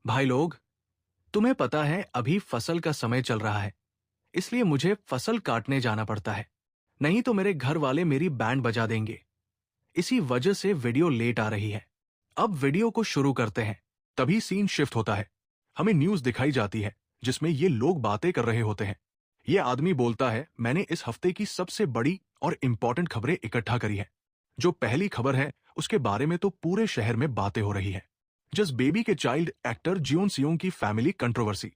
भाई लोग, तुम्हें पता है अभी फसल का समय चल रहा है, इसलिए मुझे फसल काटने जाना पड़ता है। नहीं तो मेरे घर वाले मेरी बैंड बजा देंगे। इसी वजह से वीडियो लेट आ रही है। अब वीडियो को शुरू करते हैं। तभी सीन शिफ्ट होता है। हमें न्यूज दिखाई जाती है जिसमें ये लोग बातें कर रहे होते हैं। ये आदमी बोलता है, मैंने इस हफ्ते की सबसे बड़ी और इंपॉर्टेंट खबरें इकट्ठा करी है। जो पहली खबर है उसके बारे में तो पूरे शहर में बातें हो रही है। जस्ट बेबी के चाइल्ड एक्टर जियोन सियोंग की फैमिली कंट्रोवर्सी।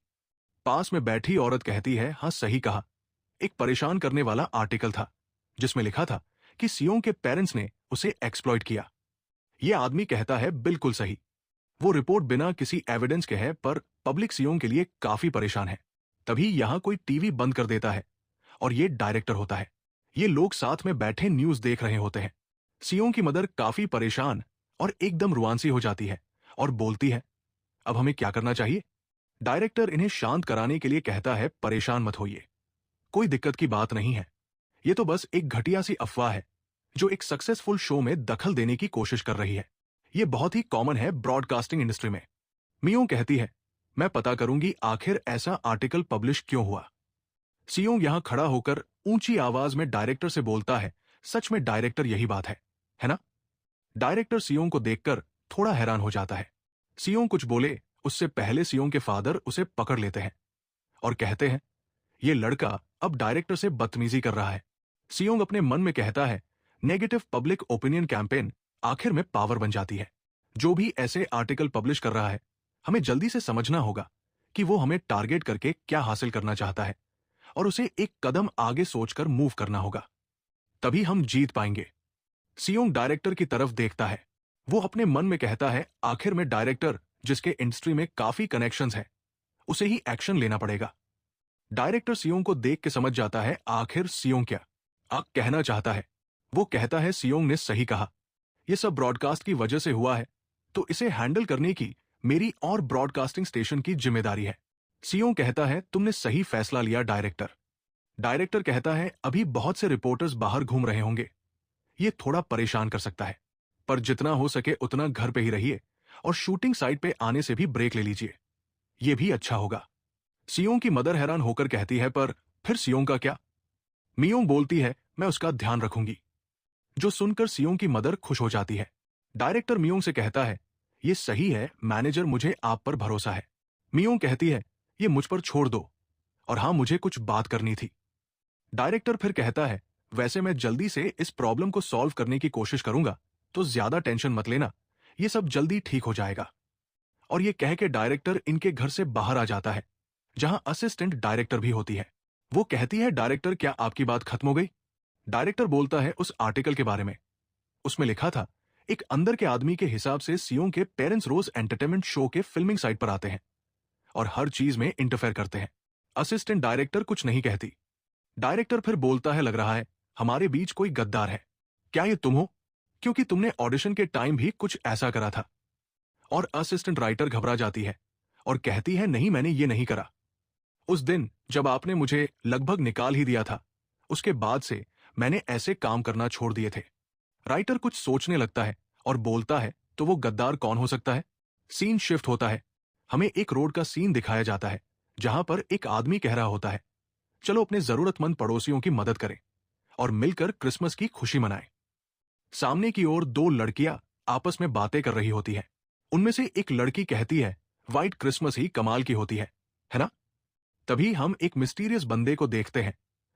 पास में बैठी औरत कहती है, हाँ सही कहा। एक परेशान करने वाला आर्टिकल था जिसमें लिखा था कि सियोंग के पेरेंट्स ने उसे एक्सप्लॉइट किया। यह आदमी कहता है, बिल्कुल सही। वो रिपोर्ट बिना किसी एविडेंस के है, पर पब्लिक सियोंग के लिए काफी परेशान है। तभी यहां कोई टीवी बंद कर देता है और ये डायरेक्टर होता है। ये लोग साथ में बैठे न्यूज देख रहे होते हैं। सियोंग की मदर काफी परेशान और एकदम रुआंसी हो जाती है और बोलती है, अब हमें क्या करना चाहिए? डायरेक्टर इन्हें शांत कराने के लिए कहता है, परेशान मत होइए, कोई दिक्कत की बात नहीं है। ये तो बस एक घटिया सी अफवाह है जो एक सक्सेसफुल शो में दखल देने की कोशिश कर रही है। ये बहुत ही कॉमन है ब्रॉडकास्टिंग इंडस्ट्री में। मियोंग कहती है, मैं पता करूंगी आखिर ऐसा आर्टिकल पब्लिश क्यों हुआ। सियोंग यहां खड़ा होकर ऊंची आवाज में डायरेक्टर से बोलता है, सच में डायरेक्टर यही बात है ना? डायरेक्टर सियोंग को देखकर थोड़ा हैरान हो जाता है। सियोंग कुछ बोले उससे पहले सियोंग के फादर उसे पकड़ लेते हैं और कहते हैं, ये लड़का अब डायरेक्टर से बदतमीजी कर रहा है। सियोंग अपने मन में कहता है, नेगेटिव पब्लिक ओपिनियन कैंपेन आखिर में पावर बन जाती है। जो भी ऐसे आर्टिकल पब्लिश कर रहा है, हमें जल्दी से समझना होगा कि वो हमें टारगेट करके क्या हासिल करना चाहता है और उसे एक कदम आगे सोचकर मूव करना होगा। तभी हम जीत पाएंगे। सियोंग डायरेक्टर की तरफ देखता है। वो अपने मन में कहता है, आखिर में डायरेक्टर जिसके इंडस्ट्री में काफी कनेक्शंस हैं, उसे ही एक्शन लेना पड़ेगा। डायरेक्टर सियोंग को देख के समझ जाता है आखिर सियोंग क्या कहना चाहता है। वो कहता है, सियोंग ने सही कहा, यह सब ब्रॉडकास्ट की वजह से हुआ है, तो इसे हैंडल करने की मेरी और ब्रॉडकास्टिंग स्टेशन की जिम्मेदारी है। सियोंग कहता है, तुमने सही फैसला लिया डायरेक्टर। डायरेक्टर कहता है, अभी बहुत से रिपोर्टर्स बाहर घूम रहे होंगे, ये थोड़ा परेशान कर सकता है, पर जितना हो सके उतना घर पे ही रहिए और शूटिंग साइट पे आने से भी ब्रेक ले लीजिए, ये भी अच्छा होगा। सियोंग की मदर हैरान होकर कहती है, पर फिर सियोंग का क्या? मियोंग बोलती है, मैं उसका ध्यान रखूंगी। जो सुनकर सियोंग की मदर खुश हो जाती है। डायरेक्टर मियोंग से कहता है, ये सही है मैनेजर, मुझे आप पर भरोसा है। मियोंग कहती है, ये मुझ पर छोड़ दो, और हाँ, मुझे कुछ बात करनी थी। डायरेक्टर फिर कहता है, वैसे मैं जल्दी से इस प्रॉब्लम को सॉल्व करने की कोशिश करूंगा, तो ज्यादा टेंशन मत लेना, ये सब जल्दी ठीक हो जाएगा। और ये कह के डायरेक्टर इनके घर से बाहर आ जाता है, जहां असिस्टेंट डायरेक्टर भी होती है। वो कहती है, डायरेक्टर क्या आपकी बात खत्म हो गई? डायरेक्टर बोलता है, उस आर्टिकल के बारे में। उसमें लिखा था, एक अंदर के आदमी के हिसाब से सियोंग के पेरेंट्स रोज एंटरटेनमेंट शो के फिल्मिंग साइट पर आते हैं और हर चीज में इंटरफेयर करते हैं। असिस्टेंट डायरेक्टर कुछ नहीं कहती। डायरेक्टर फिर बोलता है, लग रहा है हमारे बीच कोई गद्दार है। क्या ये तुम हो? क्योंकि तुमने ऑडिशन के टाइम भी कुछ ऐसा करा था। और असिस्टेंट राइटर घबरा जाती है और कहती है, नहीं, मैंने ये नहीं करा। उस दिन जब आपने मुझे लगभग निकाल ही दिया था, उसके बाद से मैंने ऐसे काम करना छोड़ दिए थे। राइटर कुछ सोचने लगता है और बोलता है, तो वो गद्दार कौन हो सकता है? सीन शिफ्ट होता है। हमें एक रोड का सीन दिखाया जाता है जहां पर एक आदमी कह रहा होता है, चलो अपने जरूरतमंद पड़ोसियों की मदद करें और मिलकर क्रिसमस की खुशी मनाएं। सामने की ओर दो लड़कियां आपस में बातें कर रही होती हैं। उनमें से एक लड़की कहती है, व्हाइट क्रिसमस ही कमाल की होती है ना? तभी हम एक मिस्टीरियस बंदे को देखते हैं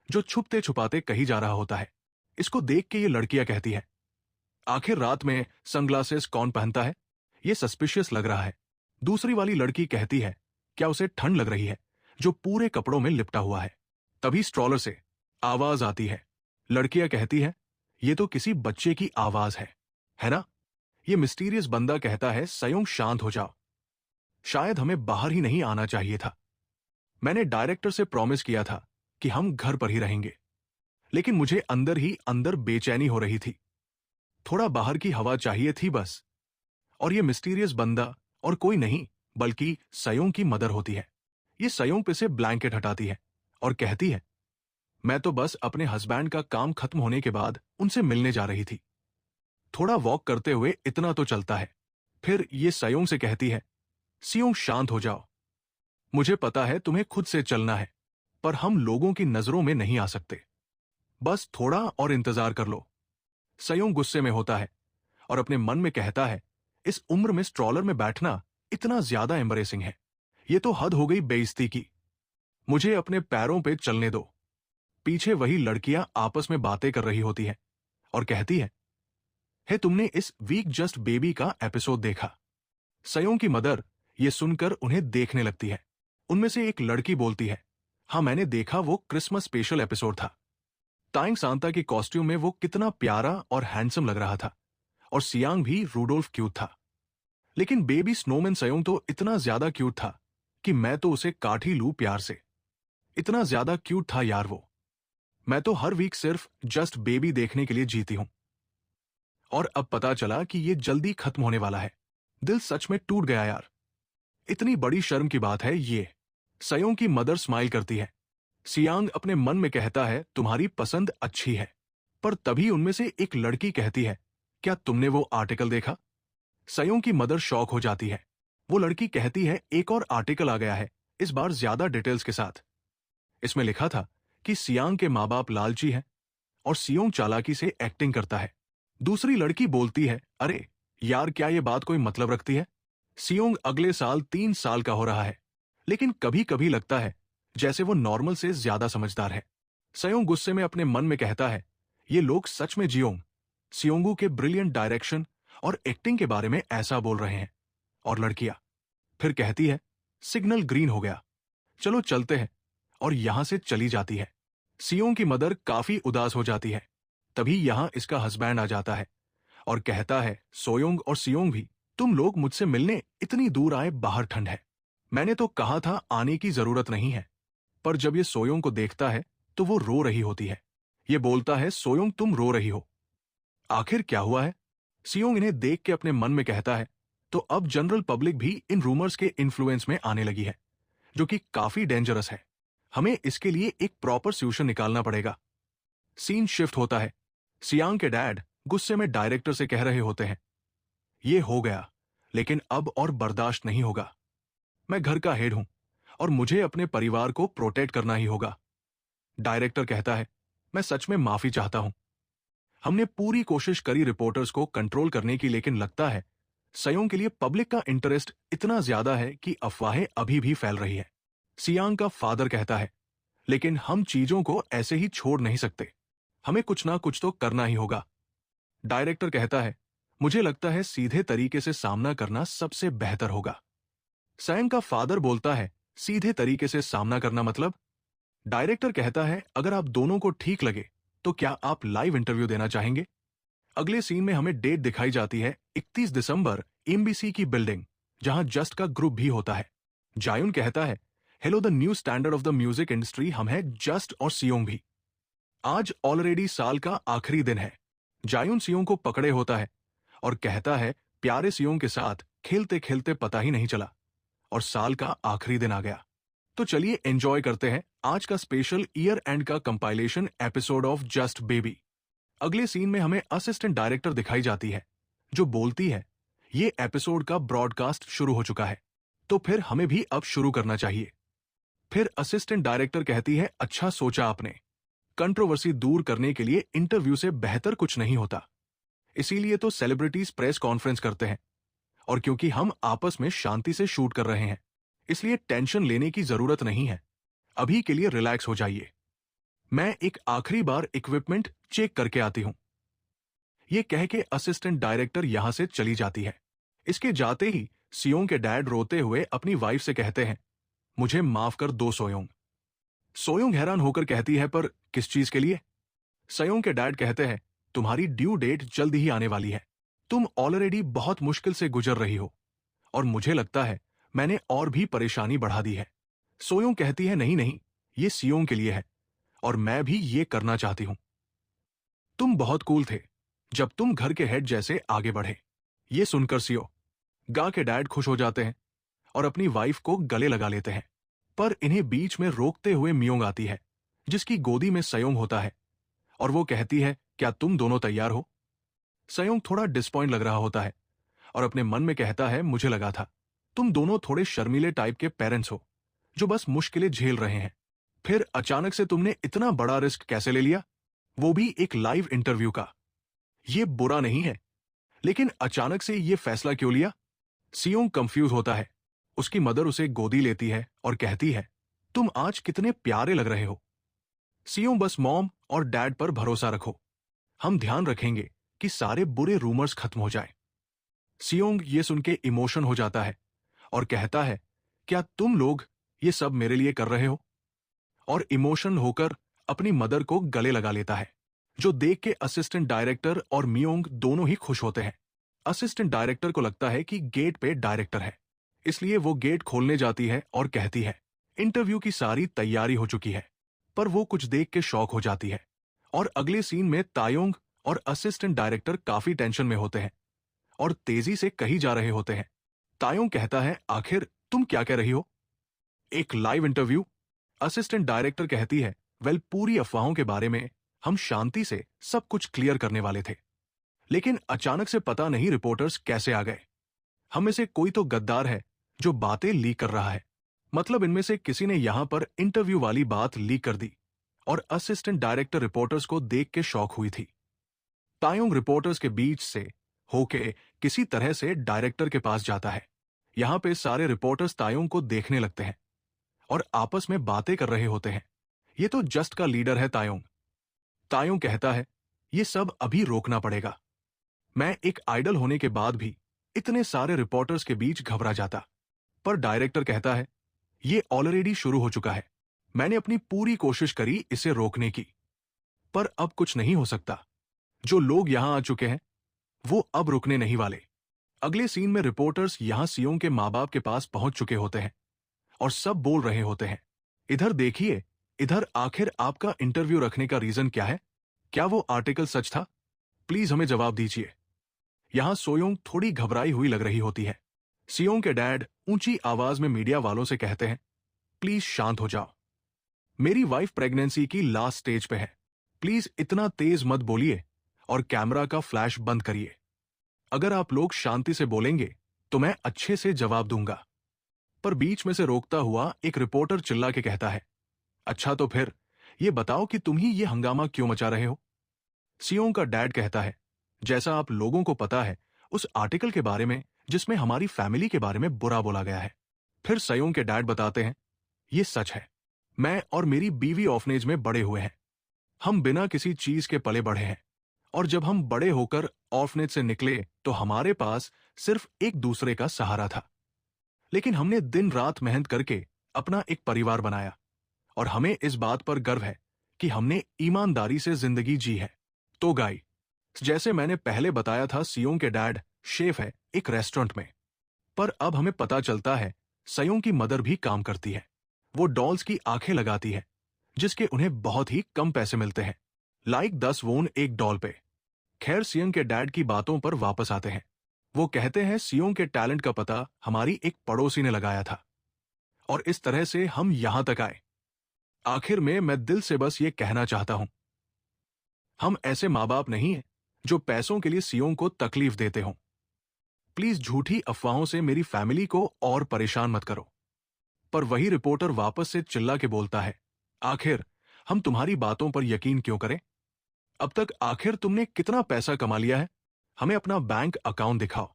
जो छुपते छुपाते कहीं जा रहा होता है। इसको देख के ये लड़कियां कहती है, आखिर रात में सनग्लासेस कौन पहनता है? ये सस्पिशियस लग रहा है। दूसरी वाली लड़की कहती है, क्या उसे ठंड लग रही है, जो पूरे कपड़ों में लिपटा हुआ है? तभी स्ट्रॉलर से आवाज आती है। लड़कियां कहती है, ये तो किसी बच्चे की आवाज है ना? ये मिस्टीरियस बंदा कहता है, सयोंग शांत हो जाओ, शायद हमें बाहर ही नहीं आना चाहिए था। मैंने डायरेक्टर से प्रॉमिस किया था कि हम घर पर ही रहेंगे, लेकिन मुझे अंदर ही अंदर बेचैनी हो रही थी। थोड़ा बाहर की हवा चाहिए थी बस। और ये मिस्टीरियस बंदा और कोई नहीं बल्कि सयोंग की मदर होती है। ये सयोंग पे से ब्लैंकेट हटाती है और कहती है, मैं तो बस अपने हस्बैंड का काम खत्म होने के बाद उनसे मिलने जा रही थी। थोड़ा वॉक करते हुए इतना तो चलता है। फिर ये सयोंग से कहती है, सियोंग शांत हो जाओ। मुझे पता है तुम्हें खुद से चलना है, पर हम लोगों की नजरों में नहीं आ सकते। बस थोड़ा और इंतजार कर लो। सयोंग गुस्से में होता है और अपने मन में कहता है, इस उम्र में स्ट्रॉलर में बैठना इतना ज्यादा एम्बरेसिंग है। ये तो हद हो गई बेइज्जती की। मुझे अपने पैरों पे चलने दो। पीछे वही लड़कियां आपस में बातें कर रही होती हैं और कहती है, हे तुमने इस वीक जस्ट बेबी का एपिसोड देखा? सयोंग की मदर ये सुनकर उन्हें देखने लगती है। उनमें से एक लड़की बोलती है, हाँ मैंने देखा, वो क्रिसमस स्पेशल एपिसोड था। टाइम सांता के कॉस्ट्यूम में वो कितना प्यारा और हैंडसम लग रहा था, और सियांग भी रूडोल्फ क्यूट था। लेकिन बेबी स्नोमैन सयोंग तो इतना ज्यादा क्यूट था कि मैं तो उसे काट ही लूं प्यार से। इतना ज्यादा क्यूट था यार वो। मैं तो हर वीक सिर्फ जस्ट बेबी देखने के लिए जीती हूं। और अब पता चला कि ये जल्दी खत्म होने वाला है। दिल सच में टूट गया यार। इतनी बड़ी शर्म की बात है ये। सयोंग की मदर स्माइल करती है। सियांग अपने मन में कहता है, तुम्हारी पसंद अच्छी है। पर तभी उनमें से एक लड़की कहती है, क्या तुमने वो आर्टिकल देखा? सयोंग की मदर शॉक हो जाती है। वो लड़की कहती है, एक और आर्टिकल आ गया है, इस बार ज्यादा डिटेल्स के साथ। इसमें लिखा था कि सियांग के माँ बाप लालची हैं और सियोंग चालाकी से एक्टिंग करता है। दूसरी लड़की बोलती है, अरे यार, क्या ये बात कोई मतलब रखती है? सियोंग अगले साल 3 साल का हो रहा है, लेकिन कभी कभी लगता है जैसे वो नॉर्मल से ज्यादा समझदार है। सयोंग गुस्से में अपने मन में कहता है, ये लोग सच में जियोंग सियोंगू के ब्रिलियंट डायरेक्शन और एक्टिंग के बारे में ऐसा बोल रहे हैं। और लड़कियां फिर कहती है, सिग्नल ग्रीन हो गया, चलो चलते हैं, और यहां से चली जाती है। सियोंग की मदर काफी उदास हो जाती है। तभी यहां इसका हस्बैंड आ जाता है और कहता है, सोयोंग और सियोंग भी, तुम लोग मुझसे मिलने इतनी दूर आए, बाहर ठंड है। मैंने तो कहा था आने की जरूरत नहीं है। पर जब ये सोयोंग को देखता है तो वो रो रही होती है। ये बोलता है, सोयोंग तुम रो रही हो, आखिर क्या हुआ है? सियोंग इन्हें देख के अपने मन में कहता है, तो अब जनरल पब्लिक भी इन रूमर्स के इन्फ्लुएंस में आने लगी है, जो कि काफी डेंजरस है। हमें इसके लिए एक प्रॉपर सॉल्यूशन निकालना पड़ेगा। सीन शिफ्ट होता है। सियांग के डैड गुस्से में डायरेक्टर से कह रहे होते हैं, ये हो गया, लेकिन अब और बर्दाश्त नहीं होगा। मैं घर का हेड हूं और मुझे अपने परिवार को प्रोटेक्ट करना ही होगा। डायरेक्टर कहता है, मैं सच में माफी चाहता हूं। हमने पूरी कोशिश करी रिपोर्टर्स को कंट्रोल करने की, लेकिन लगता है सयोंग के लिए पब्लिक का इंटरेस्ट इतना ज्यादा है कि अफवाहें अभी भी फैल रही है। सियांग का फादर कहता है, लेकिन हम चीजों को ऐसे ही छोड़ नहीं सकते, हमें कुछ ना कुछ तो करना ही होगा। डायरेक्टर कहता है, मुझे लगता है सीधे तरीके से सामना करना सबसे बेहतर होगा। सैंग का फादर बोलता है, सीधे तरीके से सामना करना मतलब? डायरेक्टर कहता है, अगर आप दोनों को ठीक लगे तो क्या आप लाइव इंटरव्यू देना चाहेंगे? अगले सीन में हमें डेट दिखाई जाती है, 31 दिसंबर, एमबीसी की बिल्डिंग, जहां जस्ट का ग्रुप भी होता है। जायुन कहता है, hello the new standard of the music industry, हम हैं जस्ट और सियोंग भी। आज ऑलरेडी साल का आखिरी दिन है। जायुन सियोंग को पकड़े होता है और कहता है, प्यारे सियोंग के साथ खेलते खेलते पता ही नहीं चला और साल का आखिरी दिन आ गया। तो चलिए एंजॉय करते हैं आज का स्पेशल ईयर एंड का compilation episode of just baby. अगले सीन में हमें असिस्टेंट डायरेक्टर दिखाई जाती है, जो बोलती है, ये एपिसोड का ब्रॉडकास्ट शुरू हो चुका है, तो फिर हमें भी अब शुरू करना चाहिए। फिर असिस्टेंट डायरेक्टर कहती है, अच्छा सोचा आपने, कंट्रोवर्सी दूर करने के लिए इंटरव्यू से बेहतर कुछ नहीं होता। इसीलिए तो सेलिब्रिटीज प्रेस कॉन्फ्रेंस करते हैं, और क्योंकि हम आपस में शांति से शूट कर रहे हैं, इसलिए टेंशन लेने की जरूरत नहीं है। अभी के लिए रिलैक्स हो जाइए। मैं एक आखिरी बार इक्विपमेंट चेक करके आती हूं। यह कह के असिस्टेंट डायरेक्टर यहां से चली जाती है। इसके जाते ही सियोंग के डैड रोते हुए अपनी वाइफ से कहते हैं, मुझे माफ कर दो सोयोंग। सोयोंग हैरान होकर कहती है, पर किस चीज के लिए? सयोंग के डैड कहते हैं, तुम्हारी ड्यू डेट जल्द ही आने वाली है। तुम ऑलरेडी बहुत मुश्किल से गुजर रही हो और मुझे लगता है मैंने और भी परेशानी बढ़ा दी है। सोयोंग कहती है, नहीं नहीं, ये सियोंग के लिए है और मैं भी ये करना चाहती हूं। तुम बहुत कूल थे जब तुम घर के हेड जैसे आगे बढ़े। ये सुनकर सियो गा के डैड खुश हो जाते हैं और अपनी वाइफ को गले लगा लेते हैं। पर इन्हें बीच में रोकते हुए मियोंग आती है, जिसकी गोदी में सयोंग होता है, और वो कहती है, क्या तुम दोनों तैयार हो? सयोंग थोड़ा डिसपॉइंट लग रहा होता है और अपने मन में कहता है, मुझे लगा था तुम दोनों थोड़े शर्मीले टाइप के पेरेंट्स हो जो बस मुश्किलें झेल रहे हैं। फिर अचानक से तुमने इतना बड़ा रिस्क कैसे ले लिया, वो भी एक लाइव इंटरव्यू का? ये बुरा नहीं है, लेकिन अचानक से ये फैसला क्यों लिया? सियोंग कंफ्यूज होता है। उसकी मदर उसे गोदी लेती है और कहती है, तुम आज कितने प्यारे लग रहे हो। सियोंग, बस मॉम और डैड पर भरोसा रखो, हम ध्यान रखेंगे कि सारे बुरे रूमर्स खत्म हो जाए। सियोंग ये सुन के इमोशन हो जाता है और कहता है, क्या तुम लोग ये सब मेरे लिए कर रहे हो? और इमोशन होकर अपनी मदर को गले लगा लेता है, जो देख के असिस्टेंट डायरेक्टर और मियोंग दोनों ही खुश होते हैं। असिस्टेंट डायरेक्टर को लगता है कि गेट पे डायरेक्टर है, इसलिए वो गेट खोलने जाती है और कहती है, इंटरव्यू की सारी तैयारी हो चुकी है। पर वो कुछ देख के शॉक हो जाती है। और अगले सीन में तायोंग और असिस्टेंट डायरेक्टर काफी टेंशन में होते हैं और तेजी से कहीं जा रहे होते हैं। तायोंग कहता है, आखिर तुम क्या कह रही हो? एक लाइव इंटरव्यू? असिस्टेंट डायरेक्टर कहती है, वेल, पूरी अफवाहों के बारे में हम शांति से सब कुछ क्लियर करने वाले थे, लेकिन अचानक से पता नहीं रिपोर्टर्स कैसे आ गए। हम में से कोई तो गद्दार है जो बातें लीक कर रहा है। मतलब इनमें से किसी ने यहां पर इंटरव्यू वाली बात लीक कर दी। और असिस्टेंट डायरेक्टर रिपोर्टर्स को देख के शॉक हुई थी। तायोंग रिपोर्टर्स के बीच से होके किसी तरह से डायरेक्टर के पास जाता है। यहां पे सारे रिपोर्टर्स तायोंग को देखने लगते हैं और आपस में बातें कर रहे होते हैं। ये तो जस्ट का लीडर है तायोंग। तायोंग कहता है, ये सब अभी रोकना पड़ेगा। मैं एक आइडल होने के बाद भी इतने सारे रिपोर्टर्स के बीच घबरा जाता। पर डायरेक्टर कहता है, ये ऑलरेडी शुरू हो चुका है। मैंने अपनी पूरी कोशिश करी इसे रोकने की, पर अब कुछ नहीं हो सकता। जो लोग यहां आ चुके हैं वो अब रुकने नहीं वाले। अगले सीन में रिपोर्टर्स यहां सियोंग के माँ बाप के पास पहुंच चुके होते हैं और सब बोल रहे होते हैं, इधर देखिए, इधर आखिर आपका इंटरव्यू रखने का रीजन क्या है? क्या वो आर्टिकल सच था? प्लीज हमें जवाब दीजिए। यहां सोयोंग थोड़ी घबराई हुई लग रही होती है। सियोंग के डैड ऊंची आवाज में मीडिया वालों से कहते हैं, प्लीज शांत हो जाओ, मेरी वाइफ प्रेगनेंसी की लास्ट स्टेज पे है, प्लीज इतना तेज मत बोलिए और कैमरा का फ्लैश बंद करिए। अगर आप लोग शांति से बोलेंगे तो मैं अच्छे से जवाब दूंगा। पर बीच में से रोकता हुआ एक रिपोर्टर चिल्ला के कहता है, अच्छा तो फिर ये बताओ कि तुम ही ये हंगामा क्यों मचा रहे हो? सियोंग का डैड कहता है, जैसा आप लोगों को पता है उस आर्टिकल के बारे में जिसमें हमारी फैमिली के बारे में बुरा बोला गया है। फिर सियोंग के डैड बताते हैं, ये सच है, मैं और मेरी बीवी ऑर्फनेज में बड़े हुए हैं। हम बिना किसी चीज के पले बढ़े हैं और जब हम बड़े होकर ऑर्फनेज से निकले तो हमारे पास सिर्फ एक दूसरे का सहारा था। लेकिन हमने दिन रात मेहनत करके अपना एक परिवार बनाया और हमें इस बात पर गर्व है कि हमने ईमानदारी से जिंदगी जी है। तो गाई, जैसे मैंने पहले बताया था, सियोंग के डैड शेफ है एक रेस्टोरेंट में। पर अब हमें पता चलता है सियोंग की मदर भी काम करती है। वो डॉल्स की आंखें लगाती है जिसके उन्हें बहुत ही कम पैसे मिलते हैं, लाइक 10 वोन एक डॉल पे। खैर, सियोंग के डैड की बातों पर वापस आते हैं। वो कहते हैं, सियोंग के टैलेंट का पता हमारी एक पड़ोसी ने लगाया था और इस तरह से हम यहां तक आए। आखिर में मैं दिल से बस ये कहना चाहता हूं, हम ऐसे माँ बाप नहीं हैं जो पैसों के लिए सियोंग को तकलीफ देते हों। प्लीज झूठी अफवाहों से मेरी फैमिली को और परेशान मत करो। पर वही रिपोर्टर वापस से चिल्ला के बोलता है, आखिर हम तुम्हारी बातों पर यकीन क्यों करें? अब तक आखिर तुमने कितना पैसा कमा लिया है? हमें अपना बैंक अकाउंट दिखाओ,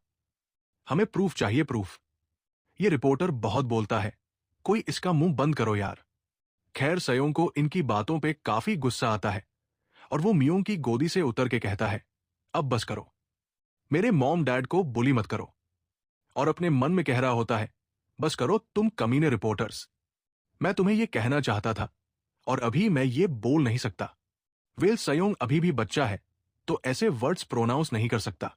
हमें प्रूफ चाहिए, प्रूफ। ये रिपोर्टर बहुत बोलता है, कोई इसका मुंह बंद करो यार। खैर, सियोंग को इनकी बातों पे काफी गुस्सा आता है और वो मियोंग की गोदी से उतर के कहता है, अब बस करो, मेरे मॉम डैड को बुली मत करो। और अपने मन में कह रहा होता है, बस करो तुम कमीने रिपोर्टर्स, मैं तुम्हें यह कहना चाहता था और अभी मैं ये बोल नहीं सकता। वेल, सियोंग अभी भी बच्चा है तो ऐसे वर्ड्स प्रोनाउंस नहीं कर सकता,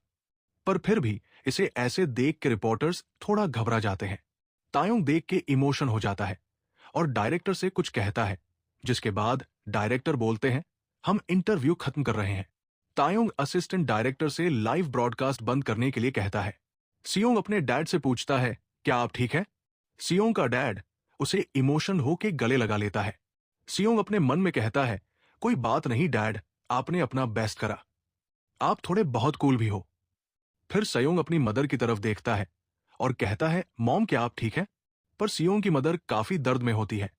पर फिर भी इसे ऐसे देख के रिपोर्टर्स थोड़ा घबरा जाते हैं। तायोंग देख के इमोशन हो जाता है और डायरेक्टर से कुछ कहता है, जिसके बाद डायरेक्टर बोलते हैं, हम इंटरव्यू खत्म कर रहे हैं। तायोंग असिस्टेंट डायरेक्टर से लाइव ब्रॉडकास्ट बंद करने के लिए कहता है। सियोंग अपने डैड से पूछता है, क्या आप ठीक है? सियोंग का डैड उसे इमोशन हो के गले लगा लेता है। सियोंग अपने मन में कहता है, कोई बात नहीं डैड, आपने अपना बेस्ट करा, आप थोड़े बहुत कूल भी हो। फिर सियोंग अपनी मदर की तरफ देखता है और कहता है, मॉम क्या आप ठीक है? पर सियोंग की मदर काफी दर्द में होती है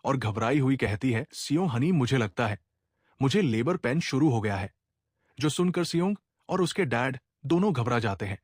और घबराई हुई कहती है, सियोंग हनी मुझे लगता है मुझे लेबर पेन शुरू हो गया है। जो सुनकर सियोंग और उसके डैड दोनों घबरा जाते हैं।